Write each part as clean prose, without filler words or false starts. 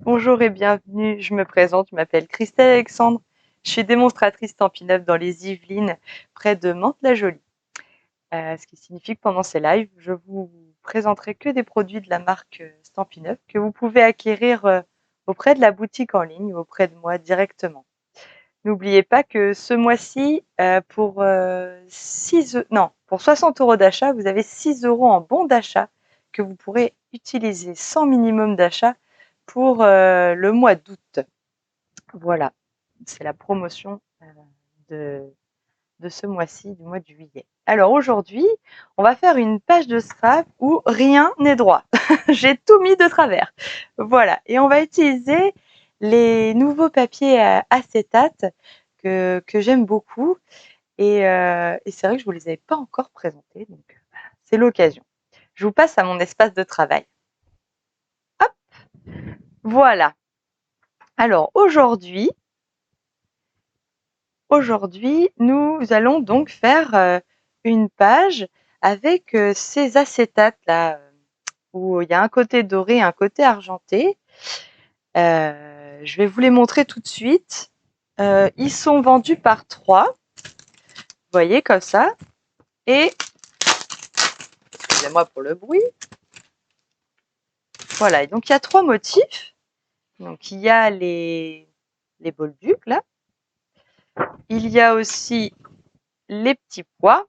Bonjour et bienvenue, je me présente, je m'appelle Christelle Alexandre, je suis démonstratrice Stampin' Up dans les Yvelines, près de Mantes-la-Jolie. Ce qui signifie que pendant ces lives, je vous présenterai que des produits de la marque Stampin' Up que vous pouvez acquérir auprès de la boutique en ligne ou auprès de moi directement. N'oubliez pas que ce mois-ci, pour 60 € d'achat, vous avez 6 € en bon d'achat que vous pourrez utiliser sans minimum d'achat pour le mois d'août. Voilà, c'est la promotion de ce mois-ci, du mois de juillet. Alors aujourd'hui, on va faire une page de scrap où rien n'est droit. J'ai tout mis de travers. Voilà, et on va utiliser les nouveaux papiers acétate que j'aime beaucoup. Et c'est vrai que je ne vous les avais pas encore présentés, donc c'est l'occasion. Je vous passe à mon espace de travail. Hop, voilà. Alors aujourd'hui, nous allons donc faire une page avec ces acétates là, où il y a un côté doré, un côté argenté. Je vais vous les montrer tout de suite. Ils sont vendus par 3, vous voyez, comme ça. Et, excusez-moi pour le bruit. Voilà, et donc il y a 3 motifs. Donc il y a les bolducs là. Il y a aussi les petits pois.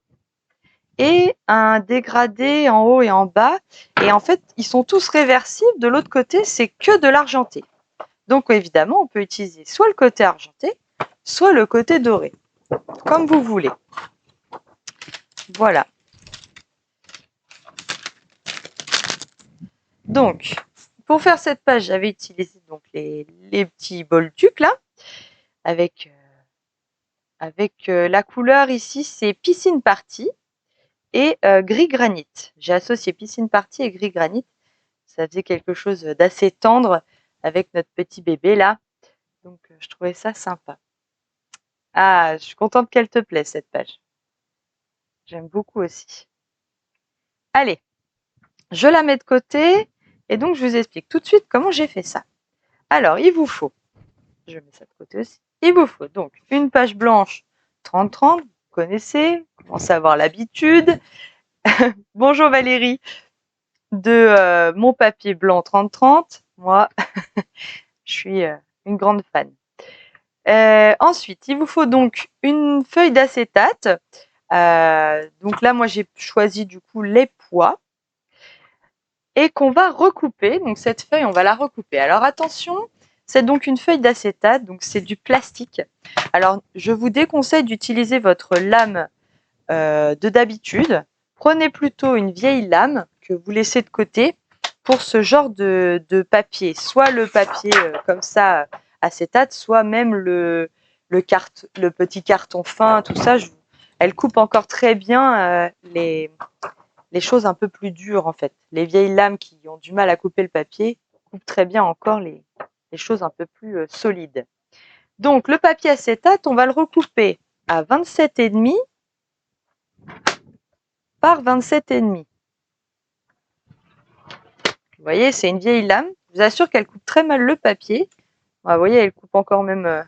Et un dégradé en haut et en bas. Et en fait, ils sont tous réversibles. De l'autre côté, c'est que de l'argenté. Donc évidemment, on peut utiliser soit le côté argenté, soit le côté doré, comme vous voulez. Voilà. Donc, pour faire cette page, j'avais utilisé donc les petits bolducs là, avec la couleur ici, c'est Piscine Party et gris granit. J'ai associé Piscine Party et gris granit. Ça faisait quelque chose d'assez tendre avec notre petit bébé là. Donc je trouvais ça sympa. Ah, je suis contente qu'elle te plaise cette page. J'aime beaucoup aussi. Allez, je la mets de côté et donc je vous explique tout de suite comment j'ai fait ça. Alors, il vous faut, je mets ça de côté aussi, il vous faut donc une page blanche 30-30, vous connaissez, vous commencez à avoir l'habitude. Bonjour Valérie, de mon papier blanc 30-30, moi, je suis une grande fan. Ensuite, il vous faut donc une feuille d'acétate. Donc là, moi, j'ai choisi du coup les pois et qu'on va recouper. Donc cette feuille, on va la recouper. Alors attention, c'est donc une feuille d'acétate, donc c'est du plastique. Alors, je vous déconseille d'utiliser votre lame de d'habitude. Prenez plutôt une vieille lame que vous laissez de côté pour ce genre de papier. Soit le papier comme ça, acétate, soit même le petit carton fin, tout ça. Elle coupe encore très bien les choses un peu plus dures en fait. Les vieilles lames qui ont du mal à couper le papier coupent très bien encore les choses un peu plus solides. Donc le papier acétate, on va le recouper à 27,5 par 27,5. Vous voyez, c'est une vieille lame. Je vous assure qu'elle coupe très mal le papier. Vous voyez, elle coupe encore même.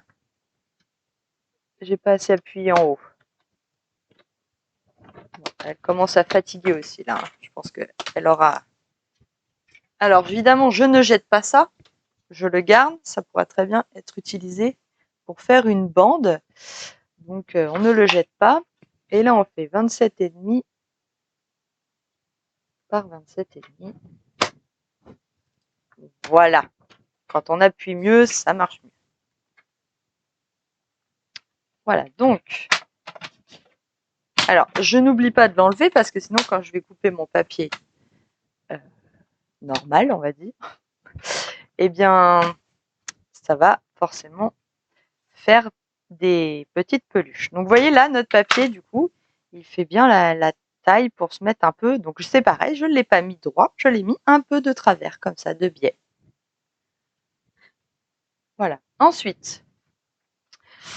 J'ai pas assez appuyé en haut. Bon, elle commence à fatiguer aussi là. Je pense qu'elle aura. Alors évidemment, je ne jette pas ça. Je le garde. Ça pourra très bien être utilisé pour faire une bande. Donc on ne le jette pas. Et là, on fait 27,5 par 27,5. Voilà. Quand on appuie mieux, ça marche mieux. Voilà, donc, alors, je n'oublie pas de l'enlever parce que sinon, quand je vais couper mon papier normal, on va dire, eh bien, ça va forcément faire des petites peluches. Donc, vous voyez là, notre papier, du coup, il fait bien la taille pour se mettre un peu. Donc, c'est pareil, je ne l'ai pas mis droit, je l'ai mis un peu de travers, comme ça, de biais. Voilà. Ensuite,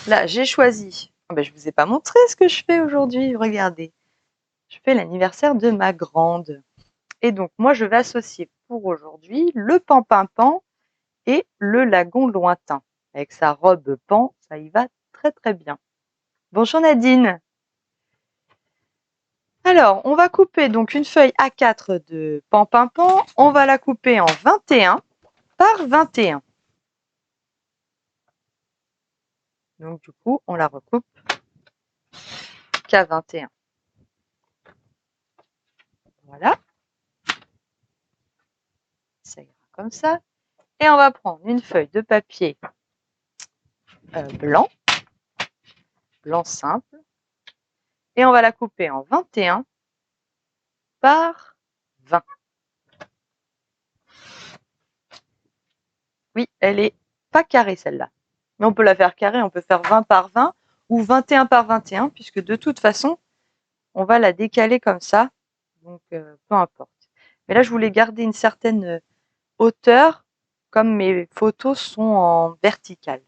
là, j'ai choisi. Oh ben, je ne vous ai pas montré ce que je fais aujourd'hui. Regardez. Je fais l'anniversaire de ma grande. Et donc, moi, je vais associer pour aujourd'hui le pan-pin-pan et le lagon lointain. Avec sa robe pan, ça y va très très bien. Bonjour Nadine. Alors, on va couper donc une feuille A4 de pan pan pan. On va la couper en 21 par 21. Donc du coup, on la recoupe qu'à 21. Voilà. Ça ira comme ça. Et on va prendre une feuille de papier blanc simple. Et on va la couper en 21 par 20. Oui, elle est pas carrée celle-là. Mais on peut la faire carrée, on peut faire 20 par 20 ou 21 par 21, puisque de toute façon, on va la décaler comme ça. Donc, peu importe. Mais là, je voulais garder une certaine hauteur, comme mes photos sont en verticale.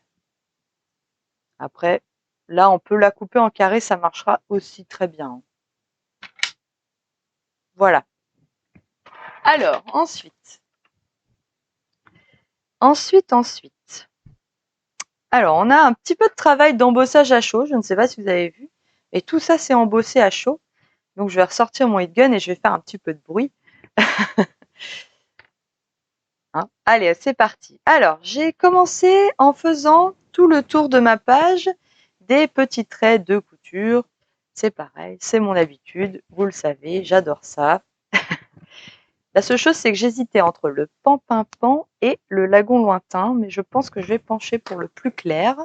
Après, là, on peut la couper en carré, ça marchera aussi très bien. Voilà. Alors, ensuite. Alors, on a un petit peu de travail d'embossage à chaud. Je ne sais pas si vous avez vu. Et tout ça, c'est embossé à chaud. Donc, je vais ressortir mon heat gun et je vais faire un petit peu de bruit. Hein, allez, c'est parti. Alors, j'ai commencé en faisant tout le tour de ma page des petits traits de couture. C'est pareil, c'est mon habitude. Vous le savez, j'adore ça. La seule chose, c'est que j'hésitais entre le pan-pin-pan et le lagon lointain, mais je pense que je vais pencher pour le plus clair.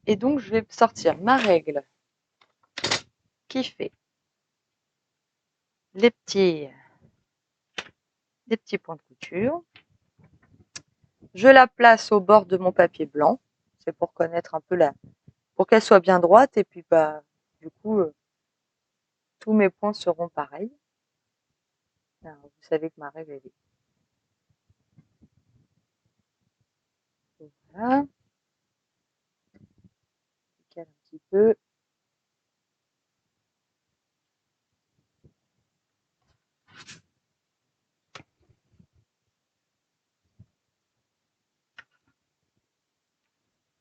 Et donc, je vais sortir ma règle qui fait des petits points de couture. Je la place au bord de mon papier blanc. C'est pour connaître un peu pour qu'elle soit bien droite. Et puis, bah, du coup, tous mes points seront pareils. Alors, vous savez que ma règle, elle est. Voilà. Je cale un petit peu.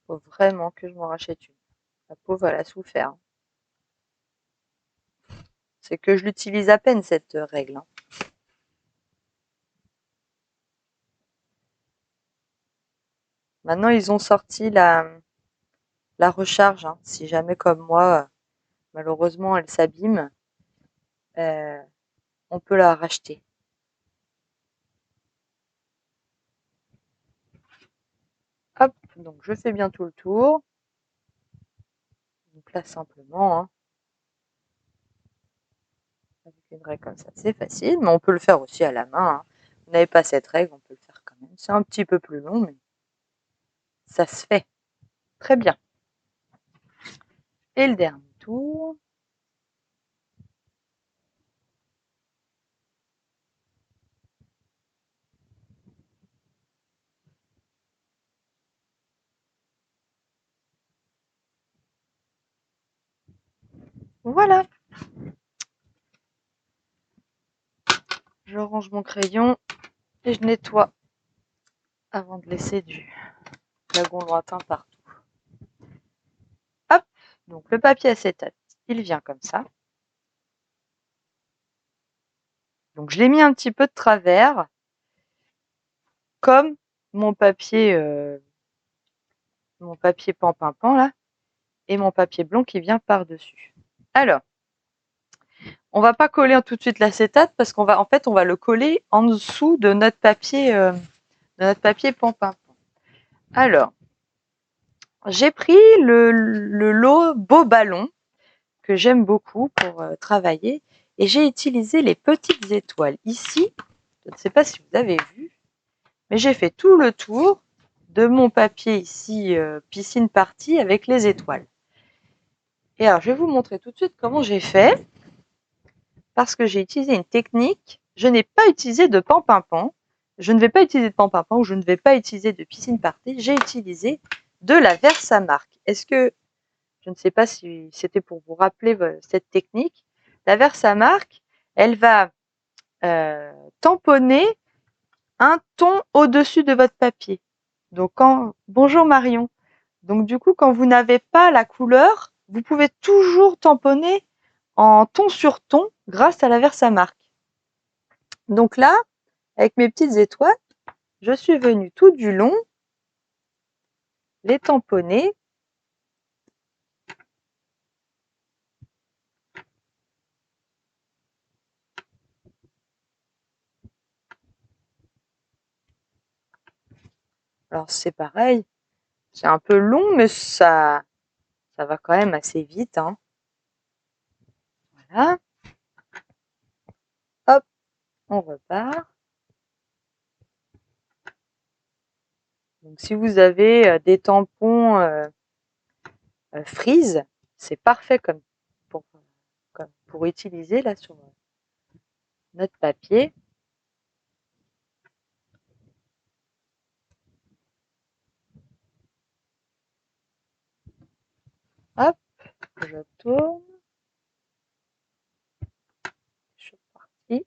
Faut vraiment que je m'en rachète une. La pauvre, elle a souffert. C'est que je l'utilise à peine, cette règle. Maintenant, ils ont sorti la recharge. Si jamais, comme moi, malheureusement, elle s'abîme, on peut la racheter. Hop, donc je fais bien tout le tour. Donc là, simplement, avec une règle comme ça, c'est facile, mais on peut le faire aussi à la main. Vous n'avez pas cette règle, on peut le faire quand même. C'est un petit peu plus long, mais ça se fait. Très bien. Et le dernier tour. Voilà. Je range mon crayon et je nettoie avant de laisser du lagon lointain partout. Hop, donc le papier acétate, il vient comme ça. Donc je l'ai mis un petit peu de travers, comme mon papier pan-pin-pan là, et mon papier blanc qui vient par-dessus. Alors, on va pas coller tout de suite l'acétate parce qu'on va, en fait, on va le coller en dessous de notre papier pan-pin-pan. Alors, j'ai pris le lot Beau Ballon que j'aime beaucoup pour travailler et j'ai utilisé les petites étoiles. Ici, je ne sais pas si vous avez vu, mais j'ai fait tout le tour de mon papier ici piscine party avec les étoiles. Et alors, je vais vous montrer tout de suite comment j'ai fait parce que j'ai utilisé une technique. Je n'ai pas utilisé de pan-pin-pan. Je ne vais pas utiliser de pan-pin-pan ou je ne vais pas utiliser de piscine party. J'ai utilisé de la Versamark. Est-ce que, je ne sais pas si c'était pour vous rappeler cette technique, la Versamark, elle va tamponner un ton au-dessus de votre papier. Donc bonjour Marion. Donc du coup, quand vous n'avez pas la couleur, vous pouvez toujours tamponner en ton sur ton grâce à la Versamark. Donc là, avec mes petites étoiles, je suis venue tout du long les tamponner. Alors c'est pareil, c'est un peu long, mais ça va quand même assez vite, hein. Voilà. Hop, on repart. Donc si vous avez des tampons Freeze, c'est parfait pour utiliser là sur notre papier. Hop, je tourne. Je suis partie.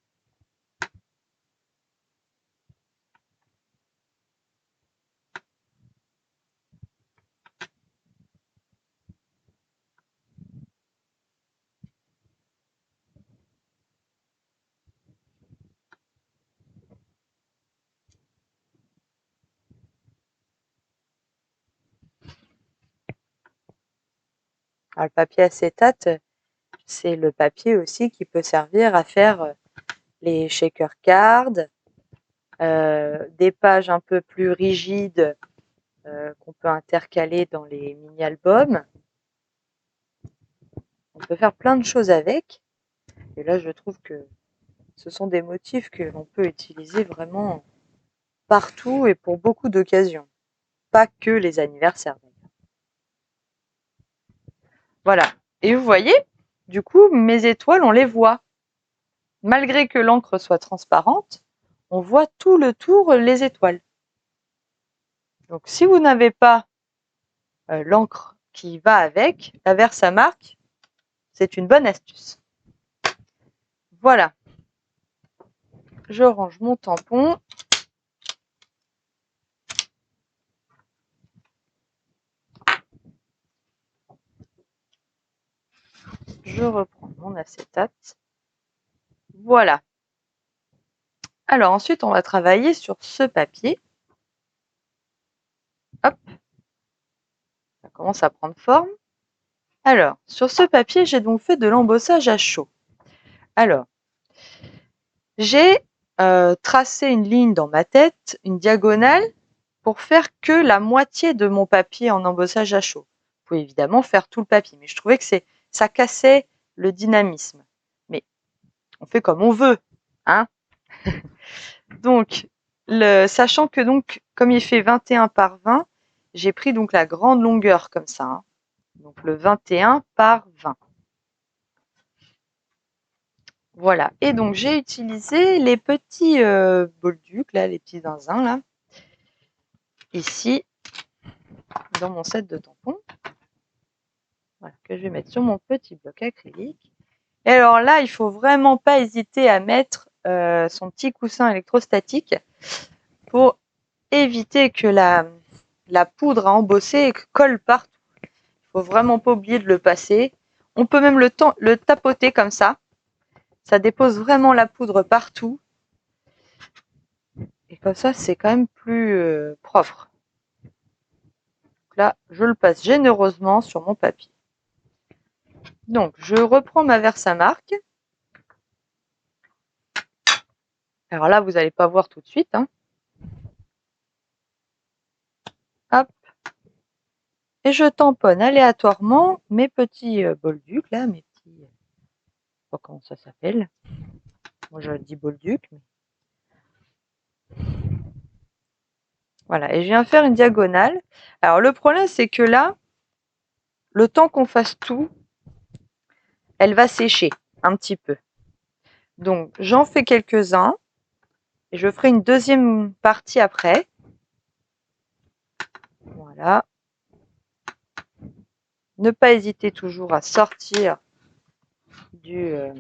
Alors, le papier acétate, c'est le papier aussi qui peut servir à faire les shaker cards, des pages un peu plus rigides qu'on peut intercaler dans les mini-albums. On peut faire plein de choses avec. Et là, je trouve que ce sont des motifs que l'on peut utiliser vraiment partout et pour beaucoup d'occasions. Pas que les anniversaires. Voilà. Et vous voyez, du coup, mes étoiles, on les voit. Malgré que l'encre soit transparente, on voit tout le tour les étoiles. Donc, si vous n'avez pas l'encre qui va avec, la Versamark, c'est une bonne astuce. Voilà. Je range mon tampon. Je reprends mon acétate. Voilà. Alors ensuite, on va travailler sur ce papier. Hop. Ça commence à prendre forme. Alors, sur ce papier, j'ai donc fait de l'embossage à chaud. Alors, j'ai tracé une ligne dans ma tête, une diagonale, pour faire que la moitié de mon papier en embossage à chaud. Vous pouvez évidemment faire tout le papier, mais je trouvais que ça cassait le dynamisme. Mais on fait comme on veut, hein. Donc, sachant que donc, comme il fait 21 par 20, j'ai pris donc la grande longueur comme ça, hein. Donc le 21 par 20. Voilà. Et donc j'ai utilisé les petits bolducs, là, les petits zinzins, là, ici, dans mon set de tampons. Voilà, que je vais mettre sur mon petit bloc acrylique. Et alors là, il faut vraiment pas hésiter à mettre son petit coussin électrostatique pour éviter que la poudre à embosser colle partout. Il faut vraiment pas oublier de le passer. On peut même le tapoter comme ça. Ça dépose vraiment la poudre partout. Et comme ça, c'est quand même plus propre. Donc là, je le passe généreusement sur mon papier. Donc, je reprends ma Versamark. Alors là, vous n'allez pas voir tout de suite, hein. Hop. Et je tamponne aléatoirement mes petits bolducs, là, mes petits... je sais pas comment ça s'appelle. Moi, je dis bolduc. Mais... Voilà, et je viens faire une diagonale. Alors, le problème, c'est que là, le temps qu'on fasse tout, elle va sécher un petit peu. Donc, j'en fais quelques-uns. Et je ferai une deuxième partie après. Voilà. Ne pas hésiter toujours à sortir du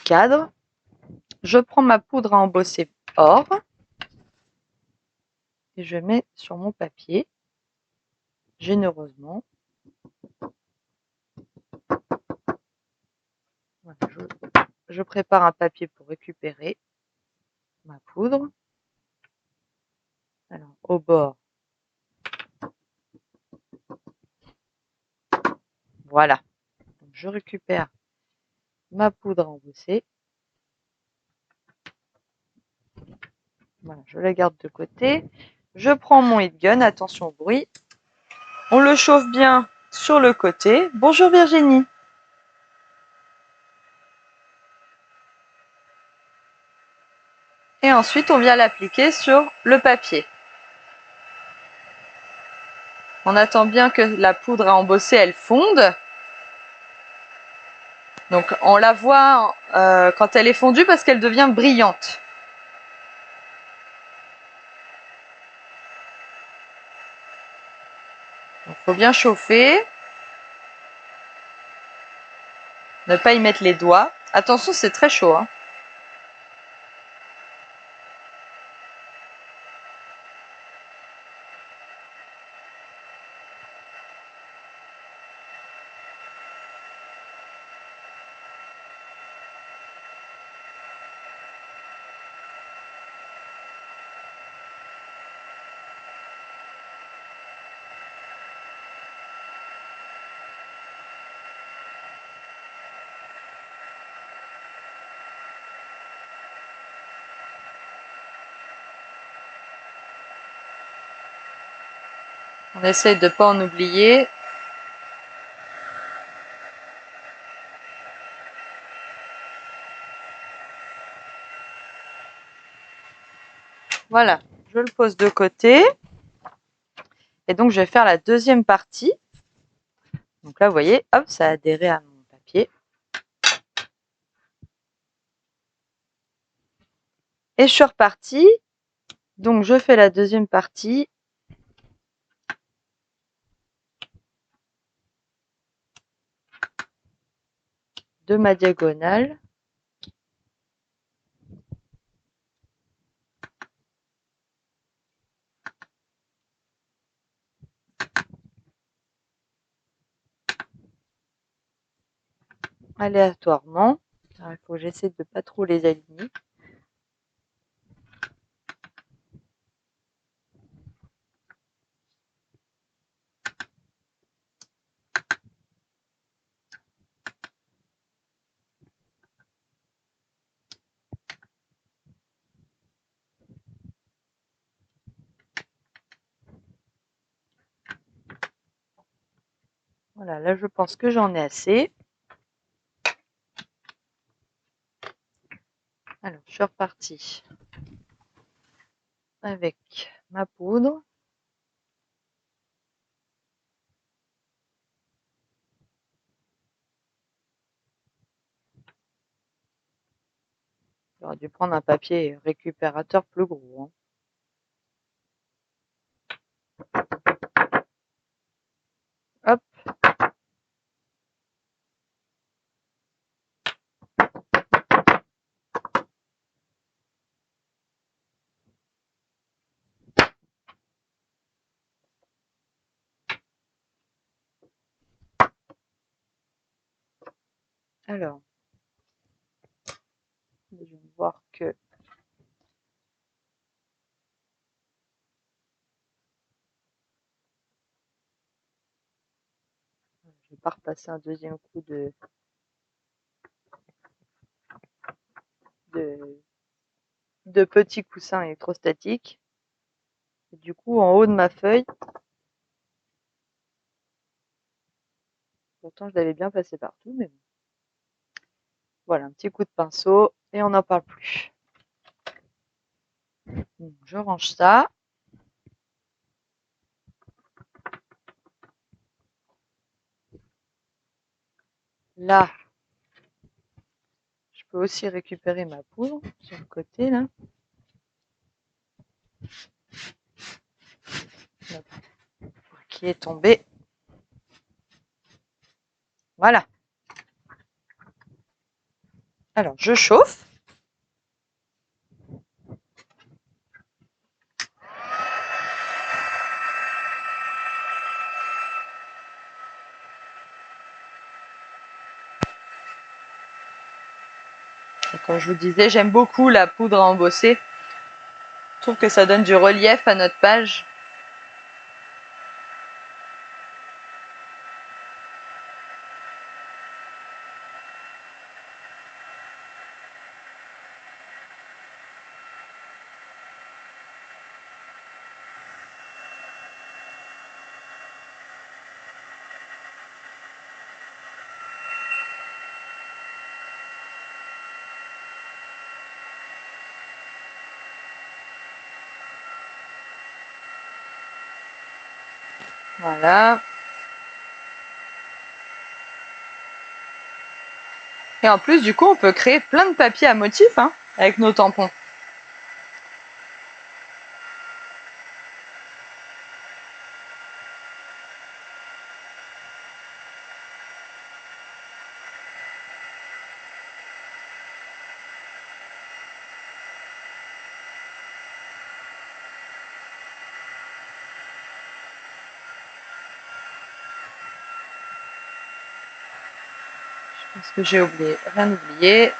cadre. Je prends ma poudre à embosser or et je mets sur mon papier généreusement. Voilà, je prépare un papier pour récupérer ma poudre. Alors, au bord, voilà. Donc, je récupère ma poudre à embosser. Voilà, je la garde de côté. Je prends mon heat gun, attention au bruit. On le chauffe bien sur le côté. Bonjour Virginie. Et ensuite, on vient l'appliquer sur le papier. On attend bien que la poudre à embosser, elle fonde. Donc, on la voit quand elle est fondue parce qu'elle devient brillante. Il faut bien chauffer. Ne pas y mettre les doigts. Attention, c'est très chaud, hein. On essaye de ne pas en oublier. Voilà, je le pose de côté. Et donc, je vais faire la deuxième partie. Donc là, vous voyez, hop, ça a adhéré à mon papier. Et je suis repartie. Donc, je fais la deuxième partie. De ma diagonale. Aléatoirement. Alors, il faut que j'essaie de ne pas trop les aligner. Voilà, là, je pense que j'en ai assez. Alors, je suis repartie avec ma poudre. J'aurais dû prendre un papier récupérateur plus gros, hein. Hop. Alors, je vais voir que je vais pas repasser un deuxième coup de petits coussins électrostatiques. Et du coup, en haut de ma feuille, pourtant je l'avais bien passé partout, mais bon. Voilà, un petit coup de pinceau et on n'en parle plus. Donc, je range ça. Là, je peux aussi récupérer ma poudre sur le côté là. Qui est tombé. Voilà. Alors, je chauffe. Et comme je vous disais, j'aime beaucoup la poudre à embosser. Je trouve que ça donne du relief à notre page. Voilà. Et en plus, du coup, on peut créer plein de papiers à motifs hein, avec nos tampons. Je pense que j'ai oublié, rien oublié.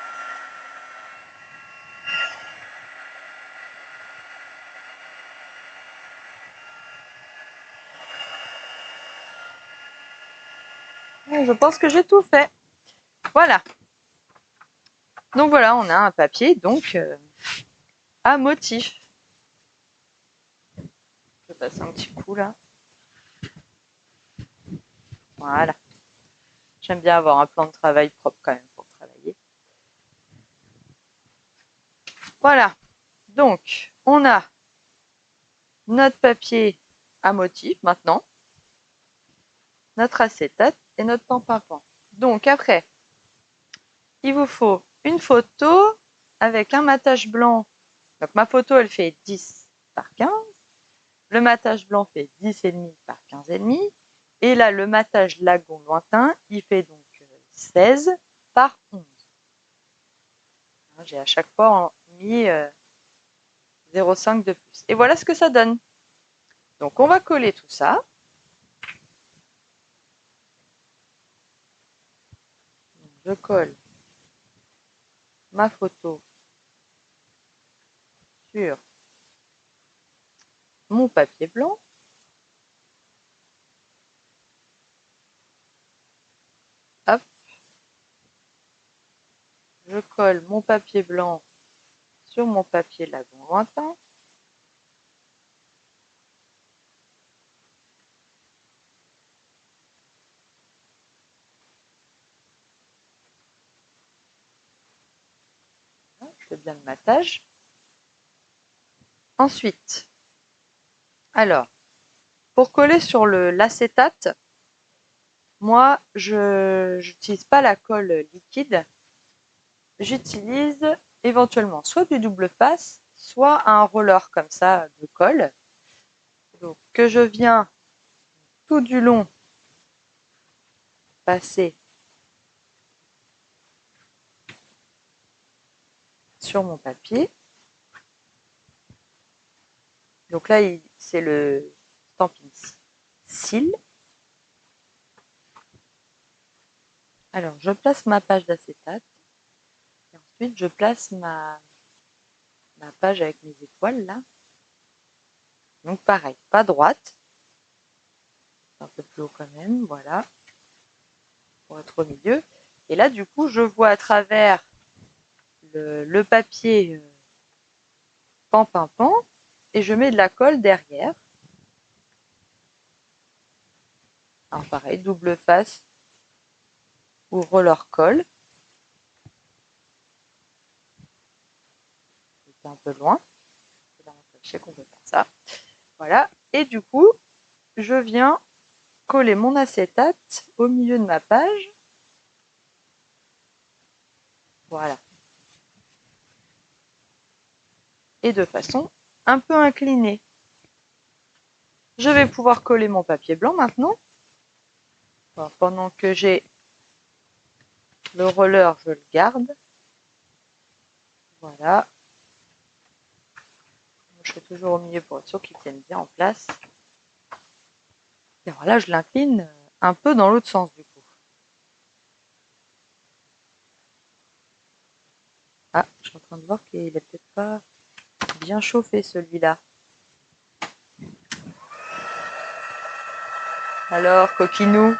Je pense que j'ai tout fait. Voilà. Donc voilà, on a un papier donc à motif. Je vais passer un petit coup là. Voilà. J'aime bien avoir un plan de travail propre quand même pour travailler. Voilà. Donc, on a notre papier à motif maintenant, notre acétate et notre pan-pimpant. Donc après, il vous faut une photo avec un matage blanc. Donc ma photo, elle fait 10 par 15. Le matage blanc fait 10,5 par 15,5. Et là, le matage lagon lointain, il fait donc 16 par 11. J'ai à chaque fois mis 0,5 de plus. Et voilà ce que ça donne. Donc on va coller tout ça. Je colle ma photo sur mon papier blanc. Hop. Je colle mon papier blanc sur mon papier lagon lointain. Je fais bien le matage. Ensuite, alors, pour coller sur l'acétate, moi, je n'utilise pas la colle liquide. J'utilise éventuellement soit du double face, soit un roller comme ça de colle. Donc, que je viens tout du long passer sur mon papier. Donc là, c'est le Stampin' Seal. Alors, je place ma page d'acétate. Et ensuite, je place ma page avec mes étoiles, là. Donc, pareil, pas droite. Un peu plus haut quand même, voilà. Pour être au milieu. Et là, du coup, je vois à travers le papier pan-pan-pan. Et je mets de la colle derrière. Alors, pareil, double face ou roller colle. C'est un peu loin. Je sais qu'on peut faire ça. Voilà. Et du coup, je viens coller mon acétate au milieu de ma page. Voilà. Et de façon un peu inclinée. Je vais pouvoir coller mon papier blanc maintenant. Alors, pendant que j'ai le roller, je le garde. Voilà. Je fais toujours au milieu pour être sûr qu'il tienne bien en place. Et alors là, je l'incline un peu dans l'autre sens du coup. suis en train de voir qu'il est peut-être pas bien chauffé celui-là. Alors, coquinou?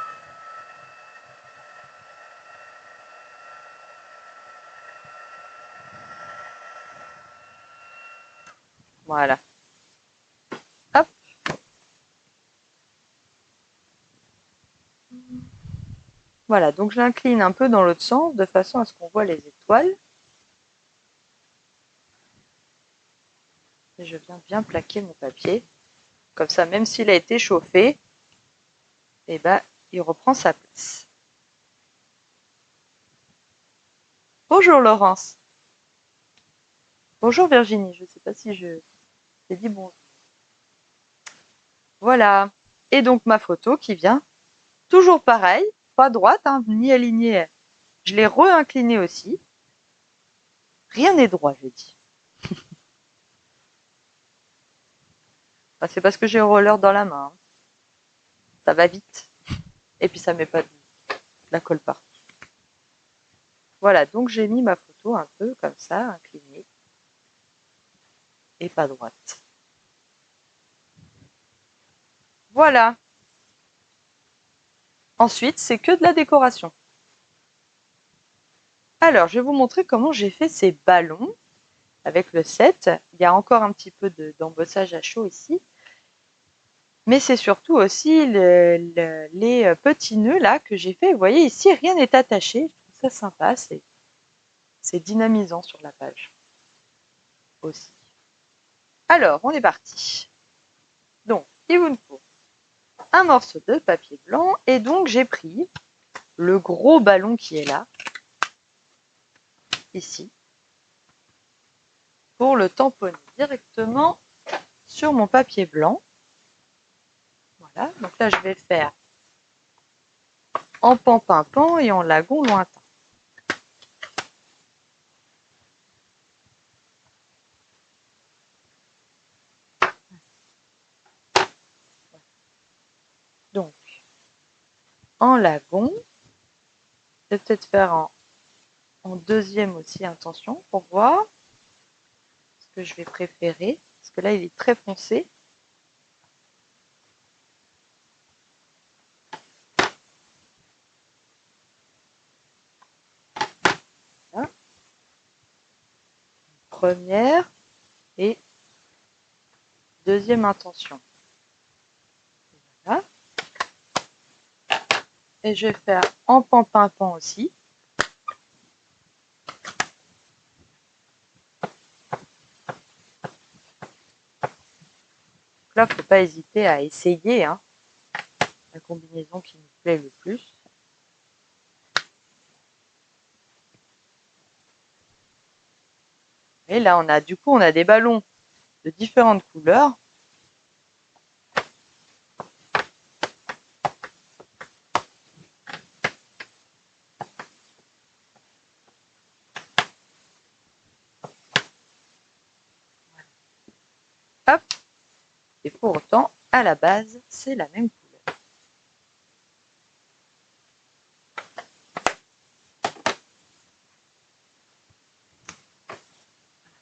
Voilà. Hop. Voilà, donc j'incline un peu dans l'autre sens de façon à ce qu'on voit les étoiles. Et je viens bien plaquer mon papier. Comme ça, même s'il a été chauffé, eh ben, il reprend sa place. Bonjour Laurence. Bonjour Virginie, je ne sais pas si je t'ai dit bonjour. Voilà. Et donc ma photo qui vient, toujours pareil, pas droite, hein, ni alignée. Je l'ai re-inclinée aussi. Rien n'est droit, j'ai dit. Enfin, c'est parce que j'ai le roller dans la main. Ça va vite. Et puis ça met pas de la colle partout. Voilà, donc j'ai mis ma photo un peu comme ça, inclinée. Et pas droite. Voilà. Ensuite, c'est que de la décoration. Alors, je vais vous montrer comment j'ai fait ces ballons avec le set. Il y a encore un petit peu d'embossage à chaud ici. Mais c'est surtout aussi les petits nœuds là que j'ai fait. Vous voyez ici, rien n'est attaché. Je trouve ça sympa. C'est dynamisant sur la page aussi. Alors, on est parti. Donc, il vous faut un morceau de papier blanc. Et donc, j'ai pris le gros ballon qui est là, ici, pour le tamponner directement sur mon papier blanc. Voilà, donc là, je vais faire en pan-pimpant et en lagon lointain. Donc, en lagon, je vais peut-être faire en deuxième aussi intention pour voir ce que je vais préférer. Parce que là, il est très foncé. Voilà. Première et deuxième intention. Voilà. Et je vais faire en pan-pimpant aussi. Là, il ne faut pas hésiter à essayer la combinaison qui nous plaît le plus. Et là, on a des ballons de différentes couleurs. Hop. Et pour autant, à la base, c'est la même couleur.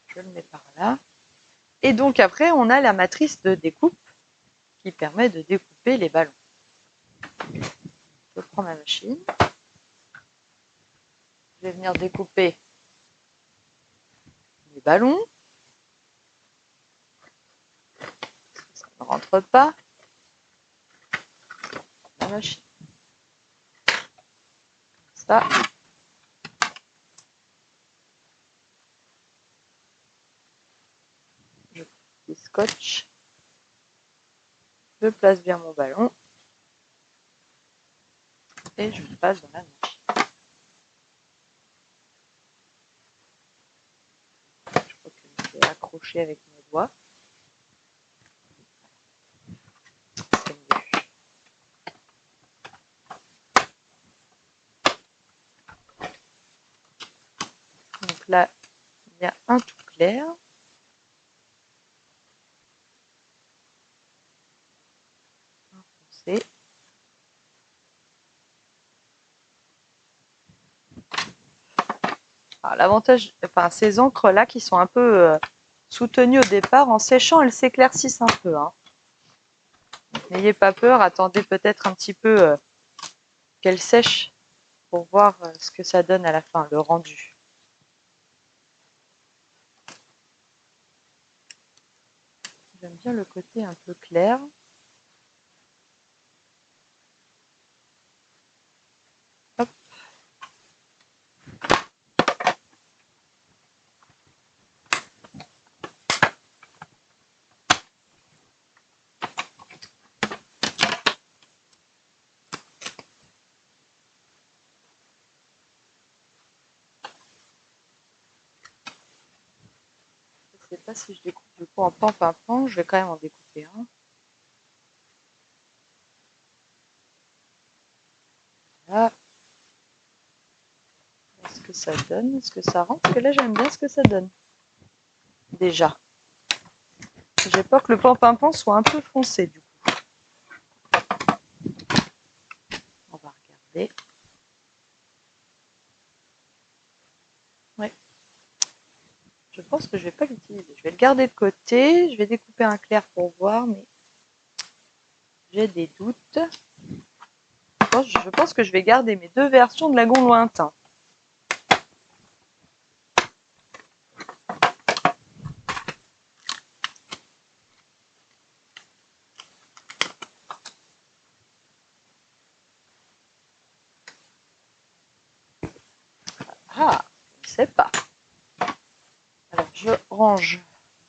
Je le mets par là. Et donc après, on a la matrice de découpe qui permet de découper les ballons. Je prends ma machine. Je vais venir découper les ballons. Ça ne rentre pas. La machine. Ça. Je prends du scotch. Je place bien mon ballon. Et je le passe dans la machine. Je crois que je vais accrocher avec mes doigts. C'est mieux. Donc là, il y a un tout clair. Un foncé. L'avantage, enfin, ces encres-là qui sont un peu soutenues au départ, en séchant, elles s'éclaircissent un peu. Hein. N'ayez pas peur, attendez peut-être un petit peu qu'elles sèchent pour voir ce que ça donne à la fin, le rendu. J'aime bien le côté un peu clair. Hop. Je ne sais pas si je découpe du coup en pan-pan-pan, je vais quand même en découper un. Voilà. Est-ce que ça donne? Est-ce que ça rentre? Parce que là, j'aime bien ce que ça donne. Déjà. J'ai peur que le pan-pan-pan soit un peu foncé, du coup. On va regarder. Ouais. Je pense que je vais pas l'utiliser. Je vais le garder de côté. Je vais découper un clair pour voir, mais j'ai des doutes. Je pense que je vais garder mes deux versions de Lagon Lointain. Ah, je ne sais pas. Alors, je range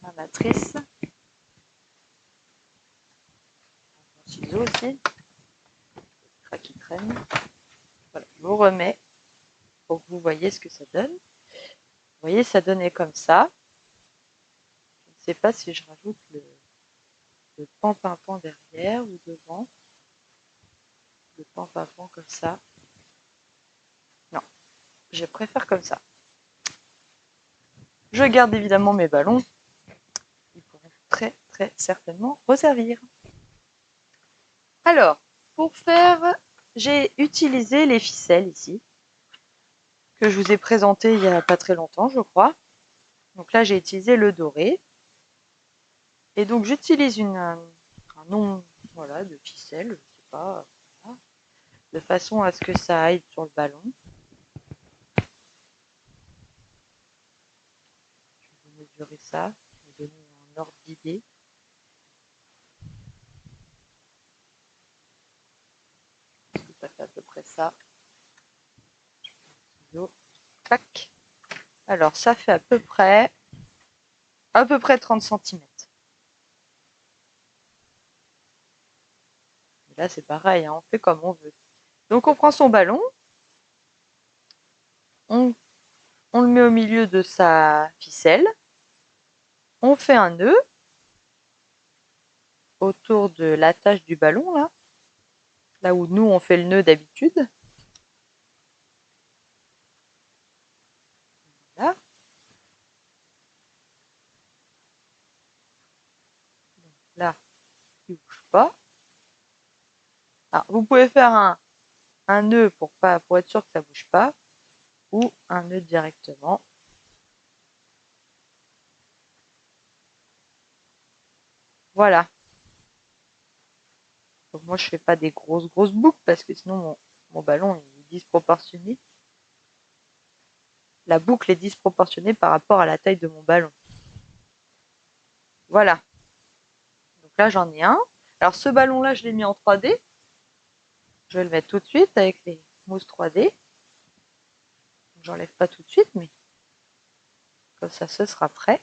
ma matrice. Mon ciseau aussi. Qui traîne. Voilà, je vous remets pour que vous voyez ce que ça donne. Vous voyez, ça donnait comme ça. Je ne sais pas si je rajoute le pan-pan-pan derrière ou devant. Le pan-pan-pan comme ça. Non, je préfère comme ça. Je garde évidemment mes ballons. Ils pourront très très certainement resservir. Alors, pour faire, j'ai utilisé les ficelles ici, que je vous ai présenté il n'y a pas très longtemps, je crois. Donc là, j'ai utilisé le doré. Et donc, j'utilise un nom voilà, de ficelle, je ne sais pas, voilà, de façon à ce que ça aille sur le ballon. Je vais vous mesurer ça, je vais vous donner un ordre d'idée. Ça fait à peu près ça. Tac. Alors, ça fait à peu près 30 cm. Là, c'est pareil, hein, on fait comme on veut. Donc, on prend son ballon, on le met au milieu de sa ficelle, on fait un nœud autour de l'attache du ballon, là où nous, on fait le nœud d'habitude. Là. Donc, là, il ne bouge pas. Alors, vous pouvez faire un nœud pour être sûr que ça ne bouge pas, ou un nœud directement. Voilà. Donc moi, je fais pas des grosses boucles parce que sinon mon ballon est disproportionné. La boucle est disproportionnée par rapport à la taille de mon ballon. Voilà. Donc là, j'en ai un. Alors ce ballon-là, je l'ai mis en 3D. Je vais le mettre tout de suite avec les mousses 3D. J'enlève pas tout de suite, mais comme ça, ce sera prêt.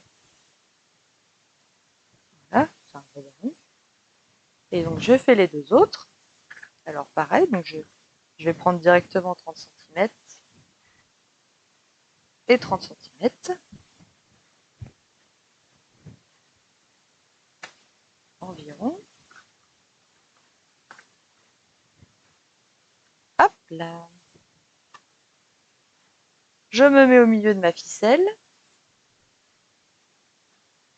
Voilà, c'est un gros ballon. Et donc, je fais les deux autres. Alors pareil, donc je vais prendre directement 30 cm et 30 cm. Environ. Hop là. Je me mets au milieu de ma ficelle.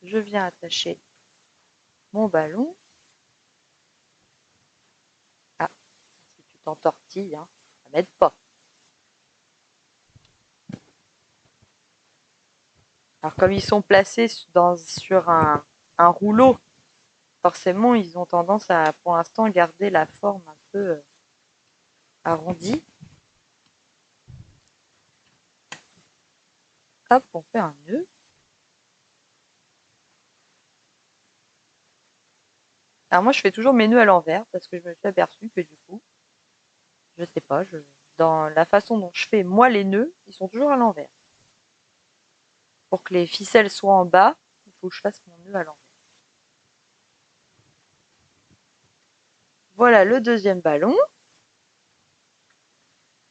Je viens attacher mon ballon. Ah, si tu t'entortilles, hein, ça m'aide pas. Alors comme ils sont placés sur un rouleau, forcément ils ont tendance à, pour l'instant, garder la forme un peu arrondie. Hop, on fait un nœud. Alors moi je fais toujours mes nœuds à l'envers parce que je me suis aperçue que du coup, je sais pas, dans la façon dont je fais moi les nœuds, ils sont toujours à l'envers. Pour que les ficelles soient en bas, il faut que je fasse mon nœud à l'envers. Voilà le deuxième ballon.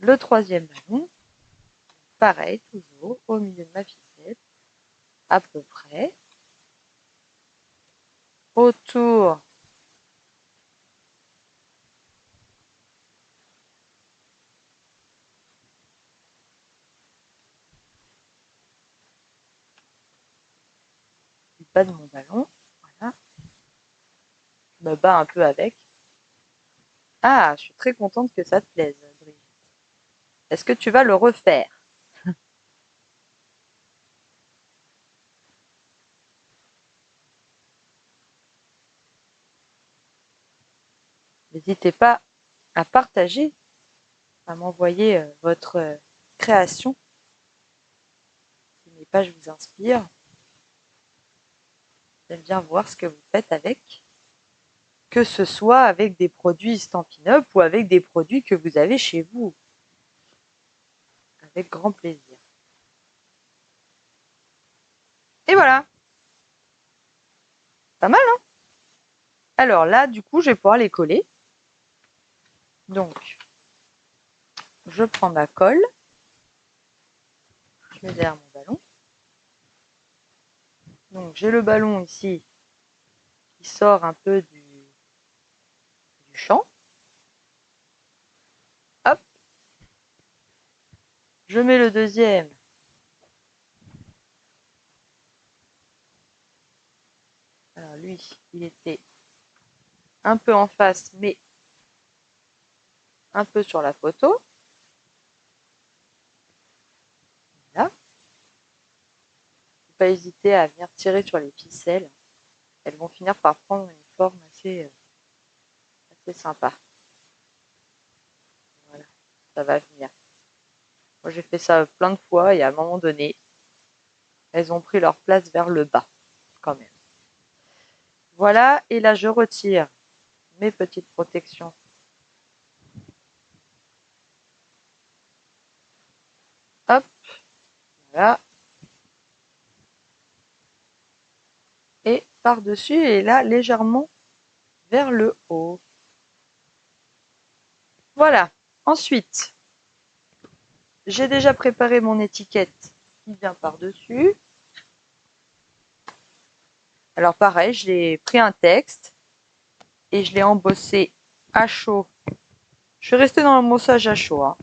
Le troisième ballon, pareil, toujours au milieu de ma ficelle, à peu près. Autour du bas de mon ballon. Voilà. Je me bats un peu avec. Ah, je suis très contente que ça te plaise, Brigitte. Est-ce que tu vas le refaire? N'hésitez pas à partager, à m'envoyer votre création. Si mes pages vous inspirent, j'aime bien voir ce que vous faites avec. Que ce soit avec des produits Stampin' Up ou avec des produits que vous avez chez vous. Avec grand plaisir. Et voilà. Pas mal, hein? Alors là, du coup, je vais pouvoir les coller. Donc, je prends ma colle. Je mets derrière mon ballon. Donc, j'ai le ballon ici qui sort un peu du champ. Hop. Je mets le deuxième. Alors lui, il était un peu en face, mais un peu sur la photo. Voilà. Faut pas hésiter à venir tirer sur les ficelles. Elles vont finir par prendre une forme assez sympa. Voilà, ça va venir. Moi, j'ai fait ça plein de fois et à un moment donné, elles ont pris leur place vers le bas, quand même. Voilà, et là, je retire mes petites protections. Hop, voilà. Et par-dessus, et là, légèrement vers le haut. Voilà. Ensuite, j'ai déjà préparé mon étiquette qui vient par-dessus. Alors pareil, j'ai pris un texte et je l'ai embossé à chaud. Je suis restée dans l'embossage à chaud, hein,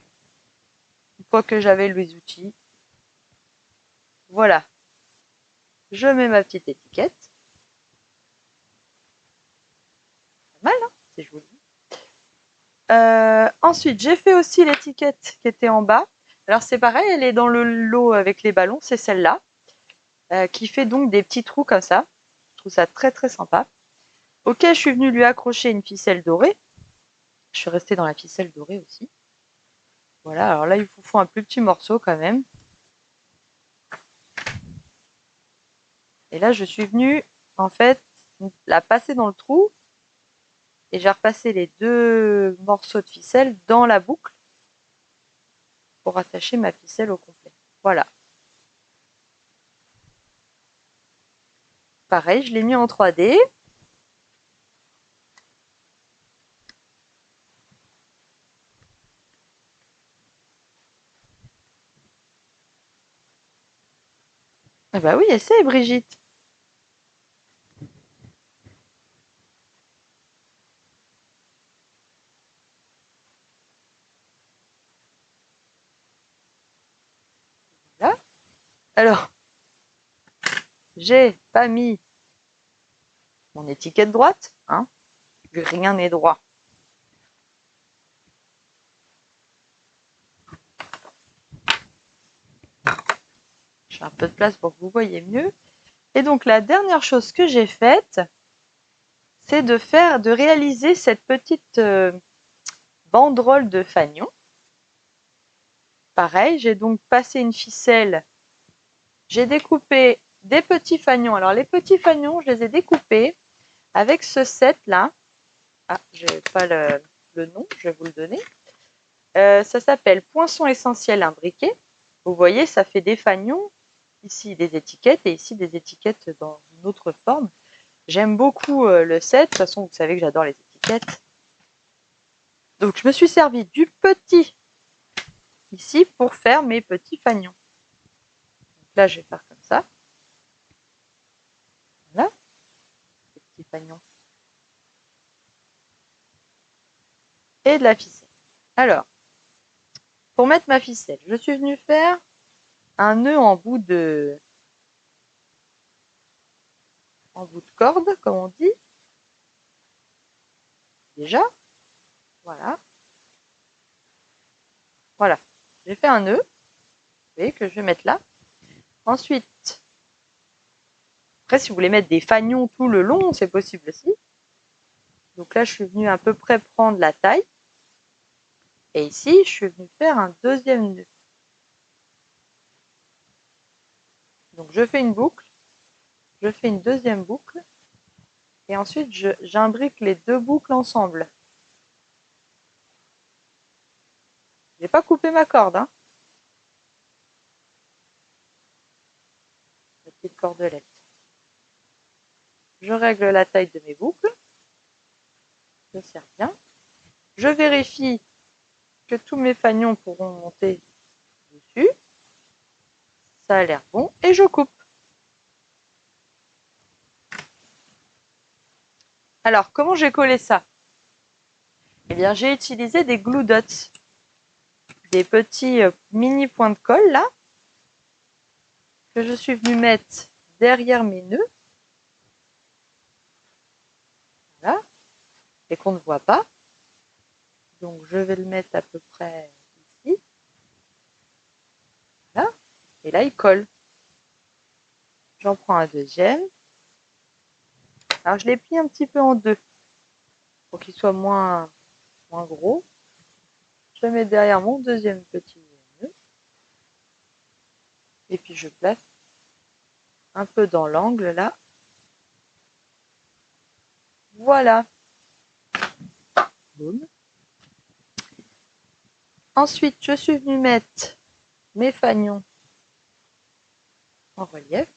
une fois que j'avais les outils. Voilà. Je mets ma petite étiquette. Pas mal, hein, c'est joli. Ensuite, j'ai fait aussi l'étiquette qui était en bas. Alors c'est pareil, elle est dans le lot avec les ballons, c'est celle-là, qui fait donc des petits trous comme ça. Je trouve ça très très sympa. Ok, je suis venue lui accrocher une ficelle dorée. Je suis restée dans la ficelle dorée aussi. Voilà, alors là, il vous faut un plus petit morceau quand même. Et là, je suis venue, en fait, la passer dans le trou. Et j'ai repassé les deux morceaux de ficelle dans la boucle pour attacher ma ficelle au complet. Voilà. Pareil, je l'ai mis en 3D. Ah bah oui, essaye Brigitte. Là. Alors, j'ai pas mis mon étiquette droite, hein. Rien n'est droit. J'ai un peu de place pour que vous voyez mieux. Et donc la dernière chose que j'ai faite, c'est de réaliser cette petite banderole de fanion. Pareil, j'ai donc passé une ficelle. J'ai découpé des petits fanions. Alors les petits fanions, je les ai découpés avec ce set là. Ah, je n'ai pas le nom, je vais vous le donner. Ça s'appelle Poinçon essentiel imbriqué. Vous voyez, ça fait des fanions. Ici des étiquettes et ici des étiquettes dans une autre forme. J'aime beaucoup le set. De toute façon, vous savez que j'adore les étiquettes. Donc je me suis servi du petit ici pour faire mes petits fanions. Donc là, je vais faire comme ça. Voilà, les petits fanions. Et de la ficelle. Alors, pour mettre ma ficelle, je suis venue faire un nœud en bout de corde, comme on dit. Déjà, voilà. Voilà, j'ai fait un nœud, vous voyez, que je vais mettre là. Ensuite, après, si vous voulez mettre des fanions tout le long, c'est possible aussi. Donc là, je suis venue à peu près prendre la taille. Et ici, je suis venue faire un deuxième nœud. Donc je fais une boucle, je fais une deuxième boucle, et ensuite j'imbrique les deux boucles ensemble. Je n'ai pas coupé ma corde, hein. La petite cordelette. Je règle la taille de mes boucles. Je serre bien. Je vérifie que tous mes fanions pourront monter dessus. Ça a l'air bon. Et je coupe. Alors, comment j'ai collé ça? Eh bien, j'ai utilisé des glue dots. Des petits mini points de colle, là, que je suis venue mettre derrière mes nœuds. Voilà. Et qu'on ne voit pas. Donc, je vais le mettre à peu près ici. Voilà. Et là, il colle. J'en prends un deuxième. Alors, je l'ai plie un petit peu en deux pour qu'il soit moins gros. Je mets derrière mon deuxième petit nœud. Et puis, je place un peu dans l'angle, là. Voilà. Boum. Ensuite, je suis venue mettre mes fanions en relief.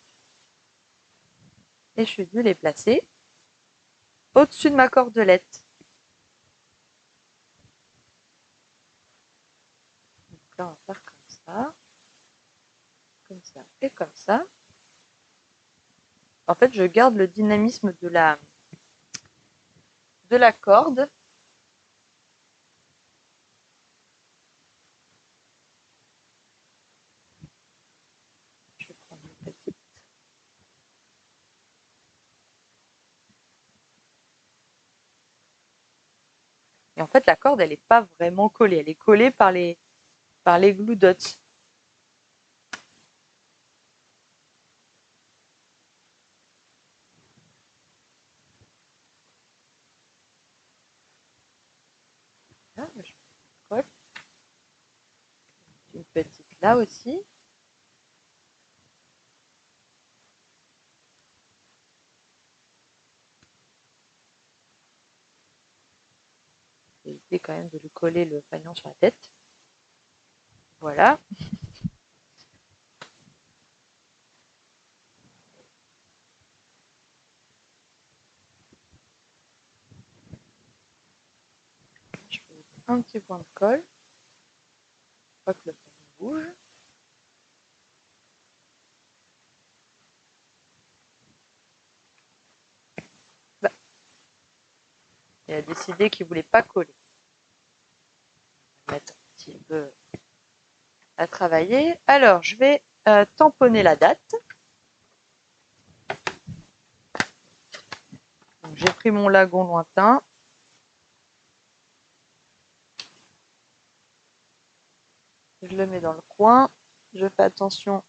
Et je suis venue les placer au-dessus de ma cordelette. Donc là, on va faire comme ça et comme ça. En fait, je garde le dynamisme de la corde. Je vais prendre une petite. Et en fait, la corde, elle n'est pas vraiment collée. Elle est collée par les glue dots. Là, je colle. Une petite là aussi. J'ai évité quand même de lui coller le fanion sur la tête. Voilà. Je fais un petit point de colle. Pas que le fanion bouge. Bah. Il a décidé qu'il ne voulait pas coller. On va mettre un petit peu à travailler. Alors, je vais tamponner la date. J'ai pris mon lagon lointain. Je le mets dans le coin. Je fais attention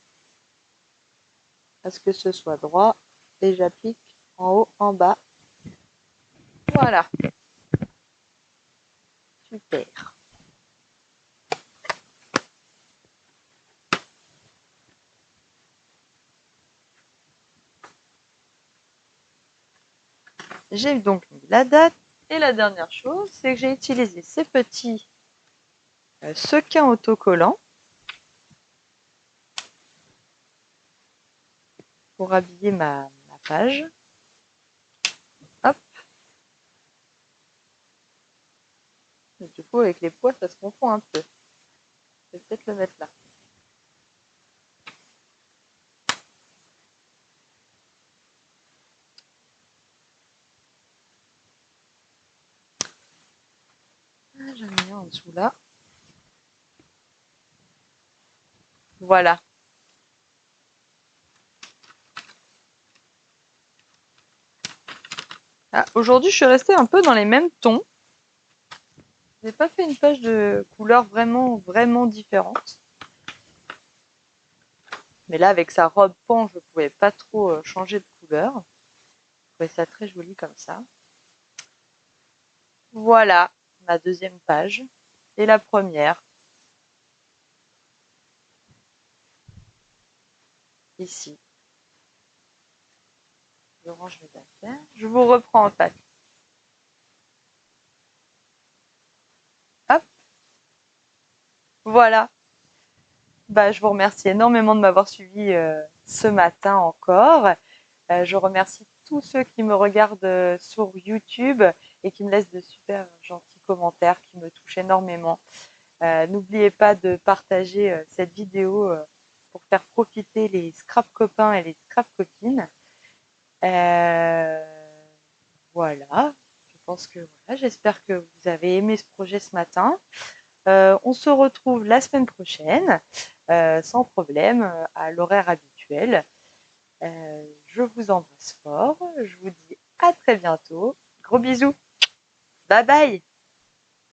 à ce que ce soit droit et j'applique en haut, en bas. Voilà. Super. J'ai donc mis la date et la dernière chose, c'est que j'ai utilisé ces petits sequins autocollants pour habiller ma page. Hop. Et du coup, avec les poids, ça se confond un peu. Je vais peut-être le mettre là. J'en ai mis en dessous là. Voilà. Ah, aujourd'hui, je suis restée un peu dans les mêmes tons. Je n'ai pas fait une page de couleurs vraiment différentes. Mais là, avec sa robe pan, je ne pouvais pas trop changer de couleur. Je trouvais ça très joli comme ça. Voilà ma deuxième page. Et la première. Ici. Je range mes affaires. Je vous reprends en face. Hop. Voilà. Bah, je vous remercie énormément de m'avoir suivi ce matin encore. Je remercie tous ceux qui me regardent sur YouTube et qui me laissent de super gentils commentaires qui me touchent énormément. N'oubliez pas de partager cette vidéo pour faire profiter les scrap copains et les scrap copines. Voilà, je pense que voilà, j'espère que vous avez aimé ce projet ce matin. On se retrouve la semaine prochaine, sans problème, à l'horaire habituel. Je vous embrasse fort, je vous dis à très bientôt. Gros bisous, bye bye.